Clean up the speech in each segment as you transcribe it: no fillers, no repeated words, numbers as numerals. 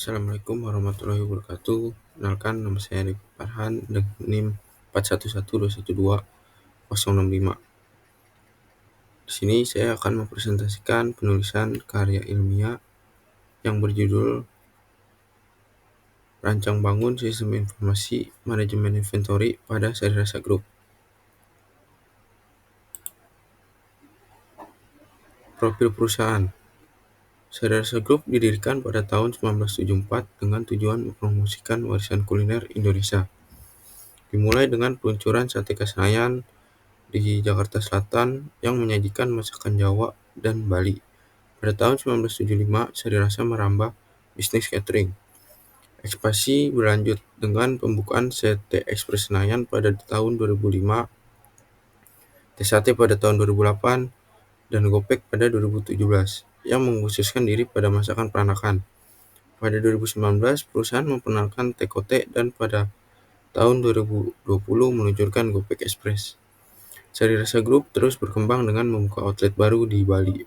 Assalamualaikum warahmatullahi wabarakatuh. Kenalkan, nama saya Rik Farhan dengan NIM 411212-065. Di sini saya akan mempresentasikan penulisan karya ilmiah yang berjudul Rancang Bangun Sistem Informasi Manajemen Inventory pada Sarirasa Group. Profil perusahaan. Sarirasa Group didirikan pada tahun 1974 dengan tujuan mempromosikan warisan kuliner Indonesia. Dimulai dengan peluncuran sate Senayan di Jakarta Selatan yang menyajikan masakan Jawa dan Bali. Pada tahun 1975, Sarirasa merambah bisnis catering. Ekspansi berlanjut dengan pembukaan CT Express Senayan pada tahun 2005, T-Sate pada tahun 2008, dan Gopek pada 2017 yang mengkhususkan diri pada masakan peranakan. Pada 2019, perusahaan memperkenalkan Tekote dan pada tahun 2020 meluncurkan Gopek Express. Sarirasa Group terus berkembang dengan membuka outlet baru di Bali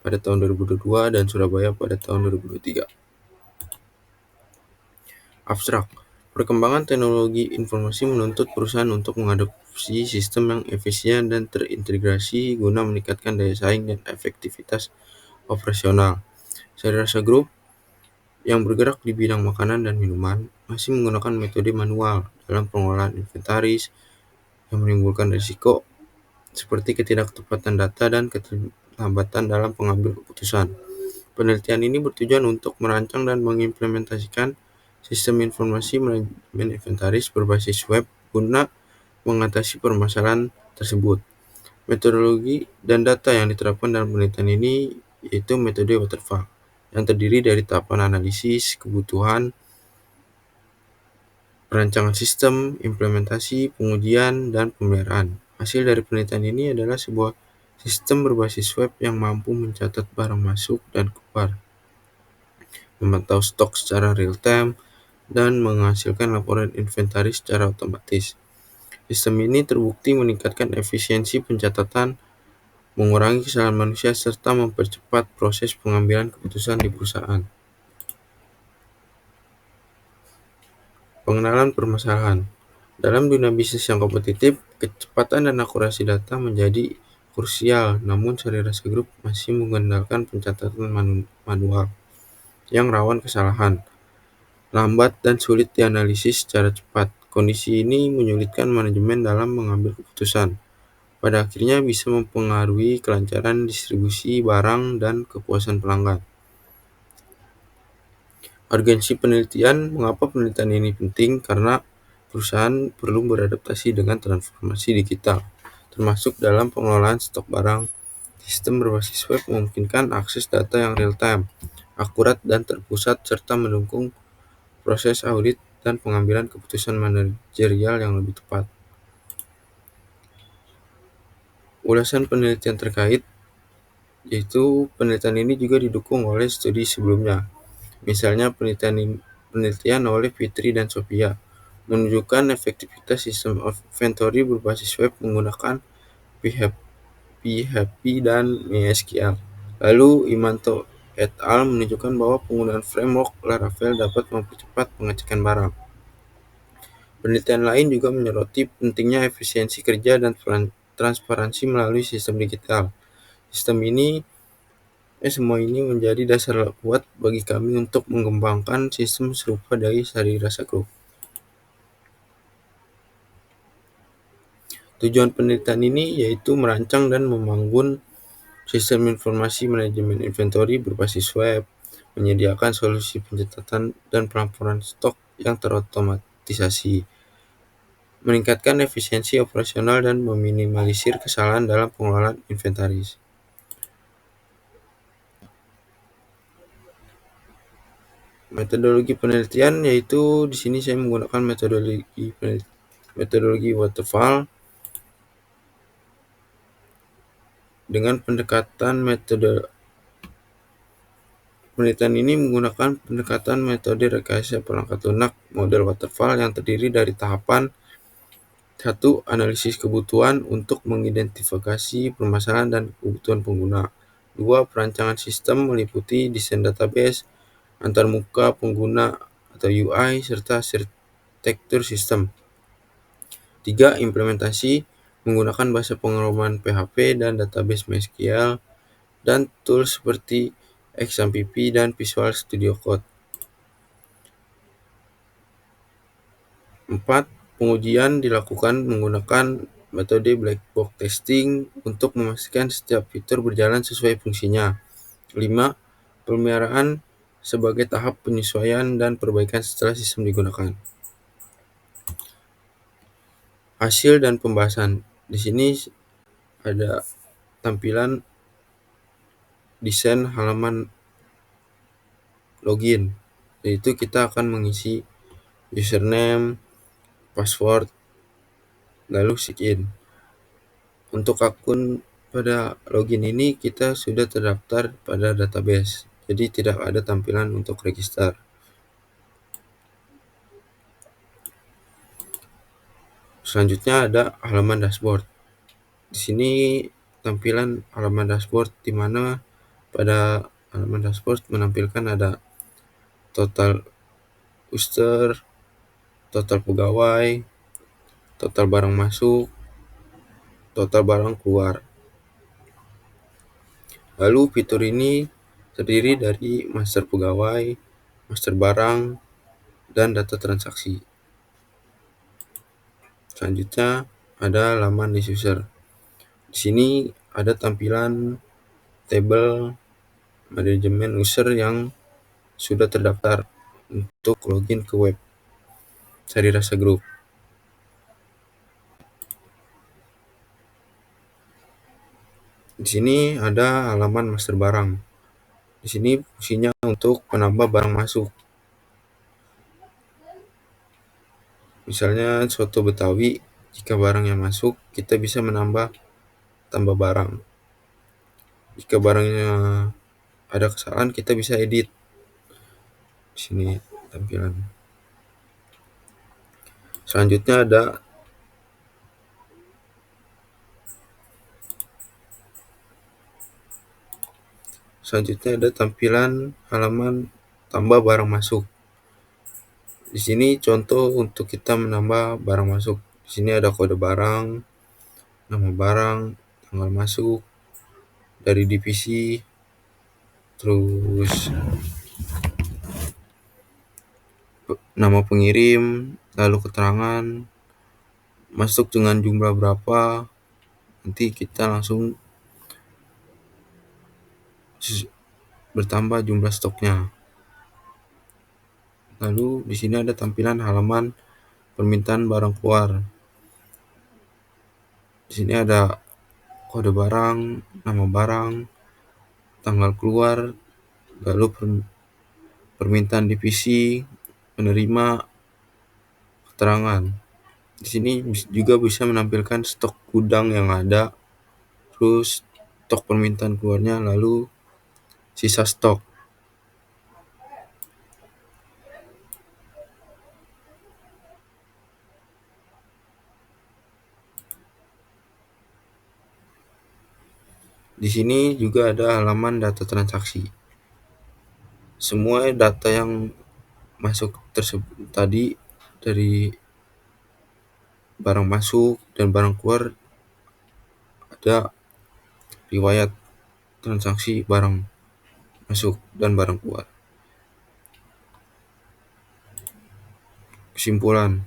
pada tahun 2022 dan Surabaya pada tahun 2023. Abstrak. Perkembangan teknologi informasi menuntut perusahaan untuk mengadopsi sistem yang efisien dan terintegrasi guna meningkatkan daya saing dan efektivitas operasional. Sarirasa Group yang bergerak di bidang makanan dan minuman masih menggunakan metode manual dalam pengelolaan inventaris yang menimbulkan risiko seperti ketidaktepatan data dan keterlambatan dalam pengambil keputusan. Penelitian ini bertujuan untuk merancang dan mengimplementasikan sistem informasi manajemen inventaris berbasis web guna mengatasi permasalahan tersebut. Metodologi dan data yang diterapkan dalam penelitian ini yaitu metode waterfall yang terdiri dari tahapan analisis kebutuhan, perancangan sistem, implementasi, pengujian, dan pemeliharaan. Hasil dari penelitian ini adalah sebuah sistem berbasis web yang mampu mencatat barang masuk dan keluar, memantau stok secara real-time, dan menghasilkan laporan inventaris secara otomatis. Sistem ini terbukti meningkatkan efisiensi pencatatan, mengurangi kesalahan manusia, serta mempercepat proses pengambilan keputusan di perusahaan. Pengenalan permasalahan. Dalam dunia bisnis yang kompetitif, kecepatan dan akurasi data menjadi krusial, namun Sarirasa Group masih mengandalkan pencatatan manual yang rawan kesalahan, lambat, dan sulit dianalisis secara cepat. Kondisi ini menyulitkan manajemen dalam mengambil keputusan. Pada akhirnya bisa mempengaruhi kelancaran distribusi barang dan kepuasan pelanggan. Urgensi penelitian. Mengapa penelitian ini penting? Karena perusahaan perlu beradaptasi dengan transformasi digital, termasuk dalam pengelolaan stok barang. Sistem berbasis web memungkinkan akses data yang real-time, akurat, dan terpusat, serta mendukung proses audit dan pengambilan keputusan manajerial yang lebih tepat. Ulasan penelitian terkait, yaitu penelitian ini juga didukung oleh studi sebelumnya. Misalnya penelitian oleh Fitri dan Sophia menunjukkan efektivitas sistem inventory berbasis web menggunakan PHP dan MySQL. Lalu Imanto et al. Menunjukkan bahwa penggunaan framework Laravel dapat mempercepat pengecekan barang. Penelitian lain juga menyoroti pentingnya efisiensi kerja dan transparansi melalui sistem digital. Semua ini menjadi dasar kuat bagi kami untuk mengembangkan sistem serupa dari Sarirasa Group. Tujuan penelitian ini yaitu merancang dan membangun sistem informasi manajemen inventory berbasis web, menyediakan solusi pencatatan dan pelaporan stok yang terotomatisasi, meningkatkan efisiensi operasional, dan meminimalisir kesalahan dalam pengelolaan inventaris. Metodologi penelitian yaitu di sini saya menggunakan metodologi waterfall dengan penelitian ini menggunakan pendekatan metode rekayasa perangkat lunak model waterfall yang terdiri dari tahapan 1. Analisis kebutuhan untuk mengidentifikasi permasalahan dan kebutuhan pengguna. 2. Perancangan sistem meliputi desain database, antarmuka pengguna atau UI, serta arsitektur sistem. 3. Implementasi menggunakan bahasa pemrograman PHP dan database MySQL dan tools seperti XAMPP dan Visual Studio Code. 4. Pengujian dilakukan menggunakan metode black box testing untuk memastikan setiap fitur berjalan sesuai fungsinya. 5. Pemeliharaan sebagai tahap penyesuaian dan perbaikan setelah sistem digunakan. Hasil dan pembahasan. Di sini ada tampilan desain halaman login, yaitu kita akan mengisi username, password, lalu sign. Untuk akun pada login ini kita sudah terdaftar pada database, jadi tidak ada tampilan untuk register. Selanjutnya ada halaman dashboard. Di sini tampilan halaman dashboard, di mana pada halaman dashboard menampilkan ada total user, total pegawai, total barang masuk, total barang keluar. Lalu fitur ini terdiri dari master pegawai, master barang, dan data transaksi. Selanjutnya ada laman list user. Di sini ada tampilan tabel manajemen user yang sudah terdaftar untuk login ke web Sari Rasa Group. Di sini ada halaman master barang. Di sini fungsinya untuk menambah barang masuk. Misalnya soto Betawi, jika barang yang masuk, kita bisa tambah barang. Jika barangnya ada kesalahan, kita bisa edit. Di sini tampilan. Selanjutnya ada tampilan halaman tambah barang masuk. Di sini contoh untuk kita menambah barang masuk. Di sini ada kode barang, nama barang, tanggal masuk, dari divisi, terus nama pengirim, lalu keterangan, masuk dengan jumlah berapa. Nanti kita langsung bertambah jumlah stoknya. Lalu di sini ada tampilan halaman permintaan barang keluar. Di sini ada kode barang, nama barang, tanggal keluar, lalu permintaan divisi, penerima, keterangan. Di sini juga bisa menampilkan stok gudang yang ada, terus stok permintaan keluarnya, lalu sisa stok. Di sini juga ada halaman data transaksi. Semua data yang masuk tersebut tadi, dari barang masuk dan barang keluar, ada riwayat transaksi barang masuk dan barang keluar. Kesimpulan,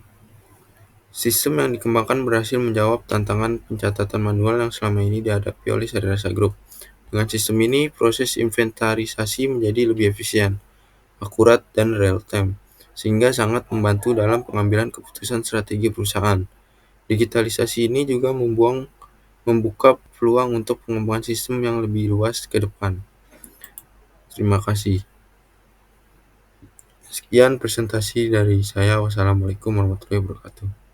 sistem yang dikembangkan berhasil menjawab tantangan pencatatan manual yang selama ini dihadapi oleh Sari Rasa Group. Dengan sistem ini, proses inventarisasi menjadi lebih efisien, akurat, dan real time, sehingga sangat membantu dalam pengambilan keputusan strategi perusahaan. Digitalisasi ini juga membuka peluang untuk pengembangan sistem yang lebih luas ke depan. Terima kasih. Sekian presentasi dari saya. Wassalamualaikum warahmatullahi wabarakatuh.